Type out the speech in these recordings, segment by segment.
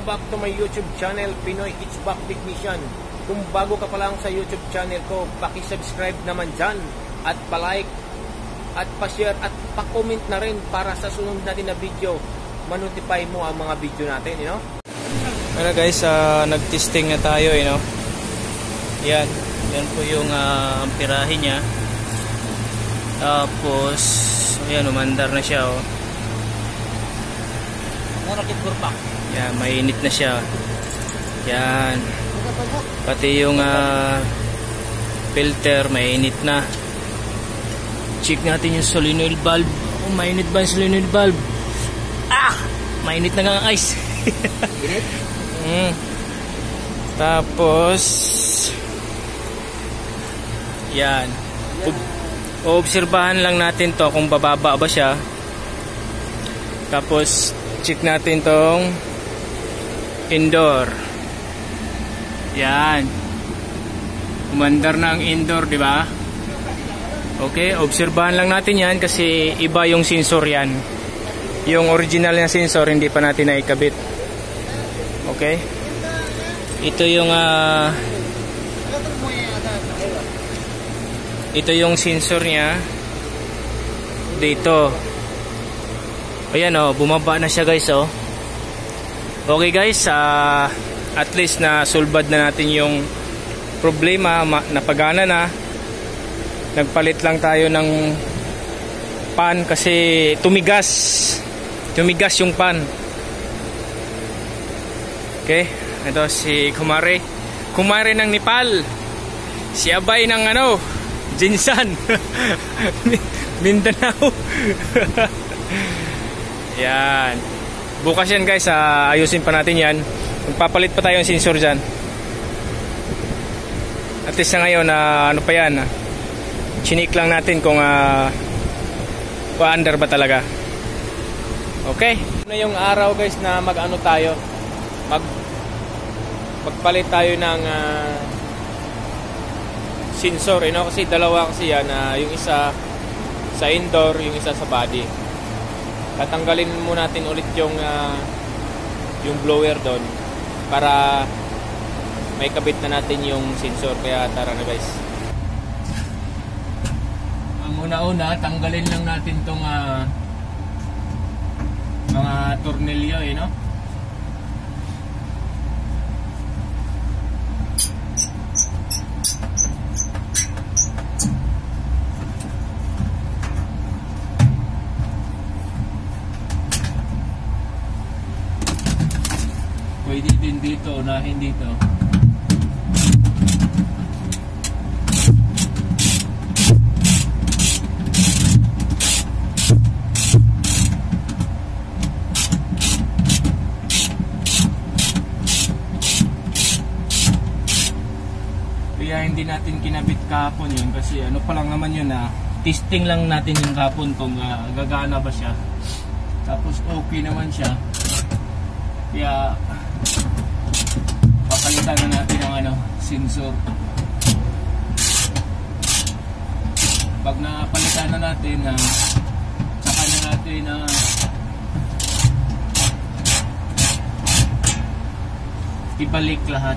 back to my YouTube channel, Pinoy HVAC Technician. Kung bago ka pa lang sa YouTube channel ko, paki-subscribe naman dyan at pa-like at pa-share at pa-comment na rin para sa sunod natin na video, ma-notify mo ang mga video natin, you know? Ano guys, nag-testing na tayo, you know? Yan po yung amperahe niya. Tapos ayan, umandar na siya, oh. Yan, mainit na siya. Yan. Pati yung filter, mainit na. Check natin yung solenoid valve. Oh, mainit ba yung solenoid valve? Mainit na nga ang ice. Tapos yan. Obserbahan lang natin to kung bababa ba siya. Tapos check natin tong indoor. Yan. Umandar na ang indoor, di ba? Okay, obserbahan lang natin yan kasi iba yung sensor yan. Yung original na sensor hindi pa natin naikabit. Okay? Ito yung sensor niya dito. Ayan, oh, bumaba na siya guys, oh. Okay guys, at least na solved na natin yung problema, napagana na. Nagpalit lang tayo ng pan kasi tumigas yung pan. Okay, ito si Kumare ng Nepal, si Abay ng Jinsan Mindanao. Yan. Bukas yan guys, ayusin pa natin yan. Magpapalit pa tayo ng sensor dyan. At least na ngayon, ano pa yan, chinik lang natin kung pa-under ba talaga. Okay. Ano yung araw guys na magpalit tayo ng sensor, you know? Kasi dalawa kasi yan, yung isa sa indoor, yung isa sa body. Tatanggalin muna natin ulit yung blower doon para may kabit na natin yung sensor. Kaya tara na guys. Ang una-una, tanggalin lang natin tong mga tornilyo, you know? Pwede din dito, unahin dito. Kaya hindi natin kinabit kahapon yun kasi ano pa lang naman yun, testing lang natin yung kahapon kung gagana ba siya. Tapos okay naman siya. Kaya papalitan na natin ang sensor. Pag napalitan na natin, saka na natin ibalik lahat.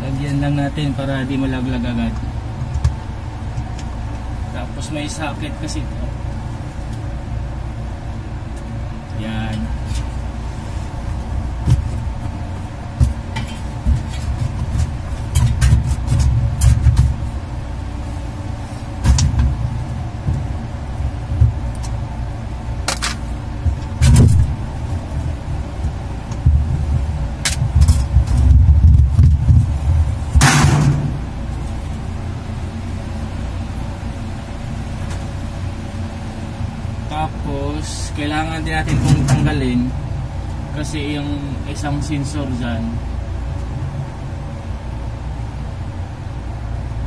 Lagyan lang natin para di malaglag agad. Tapos may socket kasi ito. Yan. Tapos kailangan din natin itong tanggalin kasi yung isang sensor dyan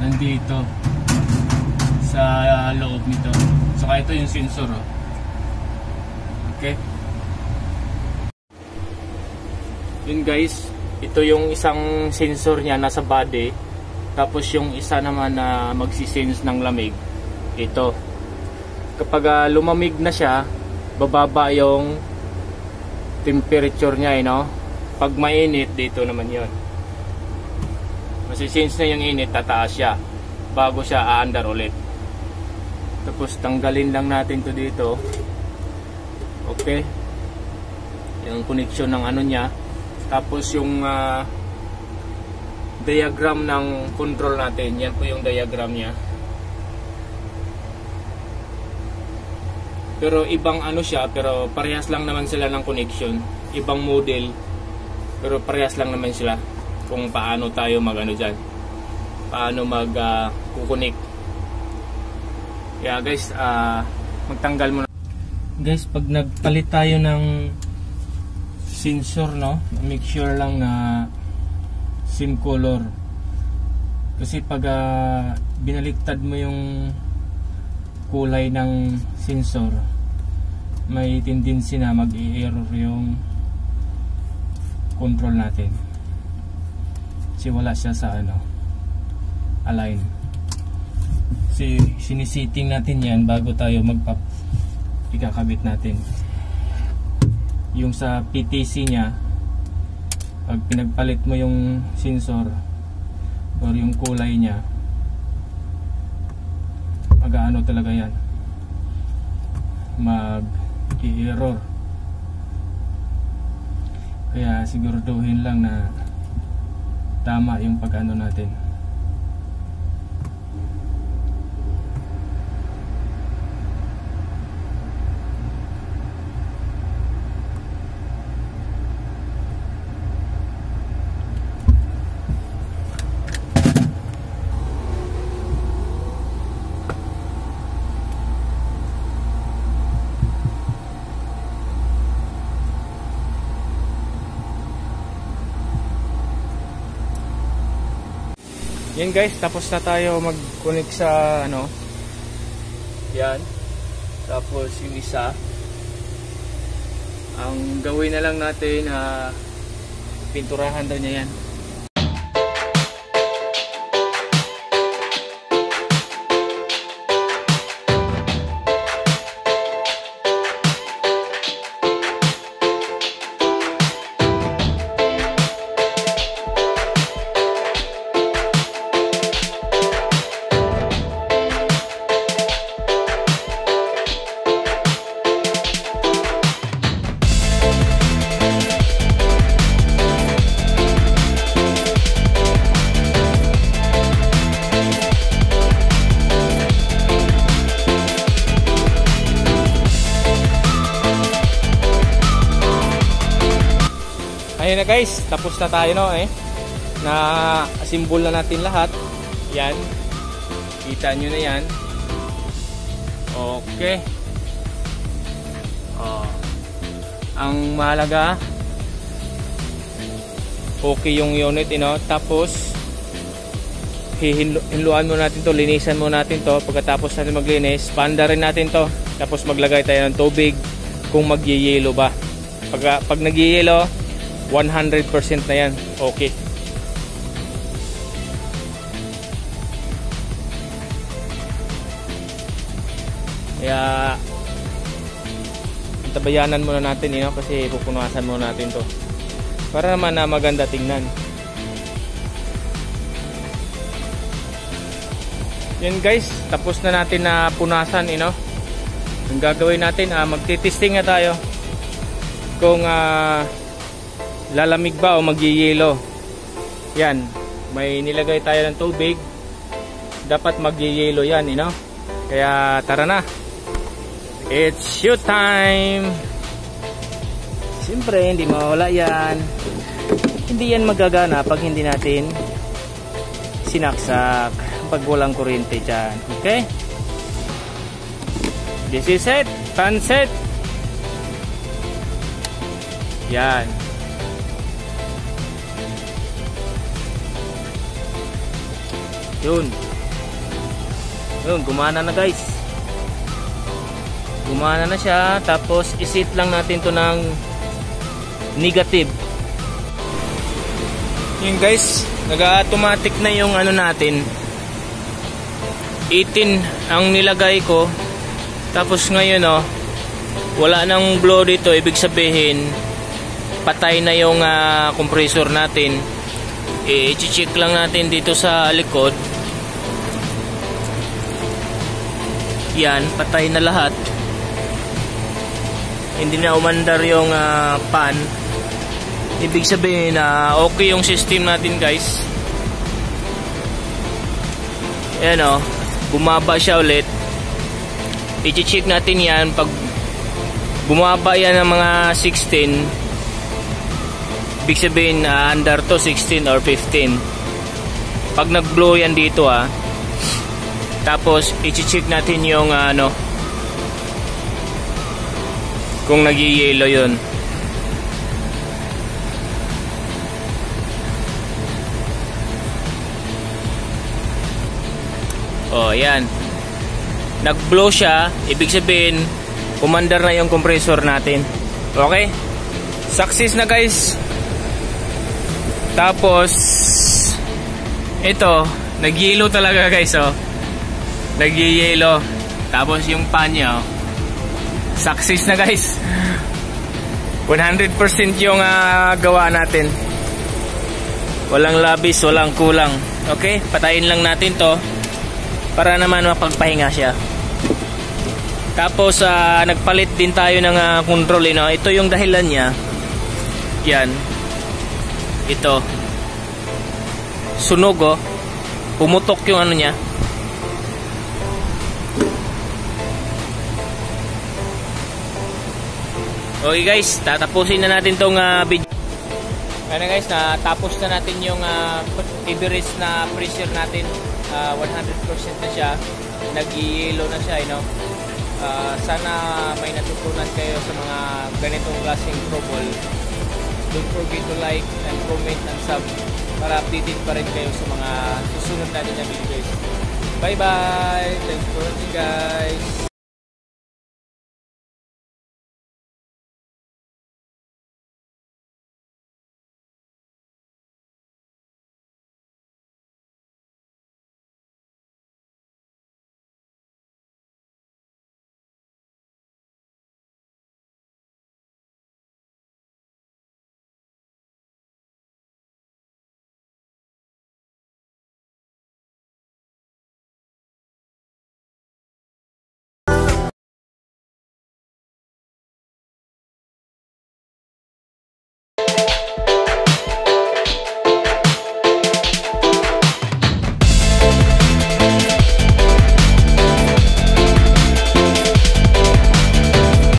nandito sa loob nito. Saka ito yung sensor, oh. Okay. Yun guys, ito yung isang sensor niya nasa body. Tapos yung isa naman na magsisense ng lamig, ito. Kapag lumamig na siya, bababa yung temperature niya, no? Pag mainit, dito naman yon. Masisense na yung init, tataas siya bago siya aandar ulit. Tapos tanggalin lang natin to dito. Okay, yung connection ng ano niya. Tapos yung diagram ng control natin, yan po yung diagram niya. Pero ibang ano siya, pero parehas lang naman sila ng connection. Ibang model, pero parehas lang naman sila kung paano tayo mag ano dyan, paano mag kukonek. Yeah guys, magtanggal muna. Guys, pag nagpalit tayo ng sensor, no, make sure lang na same color. Kasi pag binaliktad mo yung kulay ng sensor, may tendency na mag-i-error yung control natin. Kasi wala siya sa ano, align. Kasi sinisiting natin yan bago tayo ikakabit natin. Yung sa PTC nya, pag pinagpalit mo yung sensor or yung kulay nya, mag-aano talaga yan, mag-i-error. Kaya siguraduhin lang na tama yung pag-ano natin. Yan guys, tapos na tayo mag-connect sa ano. Yan. Tapos yung isa, ang gawin na lang natin, pinturahan daw niya yan. Ayun na guys, tapos na tayo, no, na assemble na natin lahat. Yan, kita nyo na yan. Okay. Ang mahalaga, okay yung unit, tapos hinluan mo natin to, linisan mo natin to. Pagkatapos natin maglinis, panda rin natin to. Tapos maglagay tayo ng tubig kung mag-yelo ba. Pag nag-yelo, 100% na yan. Okay. Kaya tabayanan muna natin, kasi pupunasan muna natin to para naman na maganda tingnan. Yan guys, tapos na natin na punasan. Ang gagawin natin, magtitesting na tayo kung lalamig ba o magyeyelo. Yan, may nilagay tayo ng tubig, dapat magyeyelo yan, kaya tara na, it's shoot time. Siyempre hindi mawala yan, hindi yan magagana pag hindi natin sinaksak, pag walang kuryente dyan. Okay, this is it, fan set. Yan. Yun. Yun, gumana na guys. Gumana na siya. Tapos isit lang natin to ng negative. Yun guys, nag-automatic na yung ano natin. 18 ang nilagay ko. Tapos ngayon wala nang blow dito. Ibig sabihin patay na yung compressor natin. I-check lang natin dito sa likod. Yan, patay na lahat. Hindi na umandar yung pan. Ibig sabihin okay yung system natin guys. Ayan bumaba siya ulit. I-check natin yan. Pag bumaba yan ng mga 16, ibig sabihin under to 16 or 15. Pag nag-blow yan dito tapos i-check natin yung kung nag-yellow yun. Ayan. Nag-blow siya, ibig sabihin umandar na yung compressor natin. Okay? Success na guys. Tapos ito, nag-yellow talaga guys nag-yellow. Tapos yung pan niya success na guys. 100% yung gawa natin. Walang labis, walang kulang. Okay, patayin lang natin to para naman mapagpahinga siya. Tapos nagpalit din tayo ng control ito yung dahilan niya. Yan. Ito. Sunog pumutok yung ano niya. Okay guys, tatapusin na natin tong video. Ano guys, natapos na natin yung Everest na pressure natin. 100% na siya. Nag-yellow na siya, sana may natutunan kayo sa mga ganitong klaseng trouble. Don't forget to like and comment and sub para updated pa rin kayo sa mga susunod natin na videos. Bye bye! Thanks for watching guys!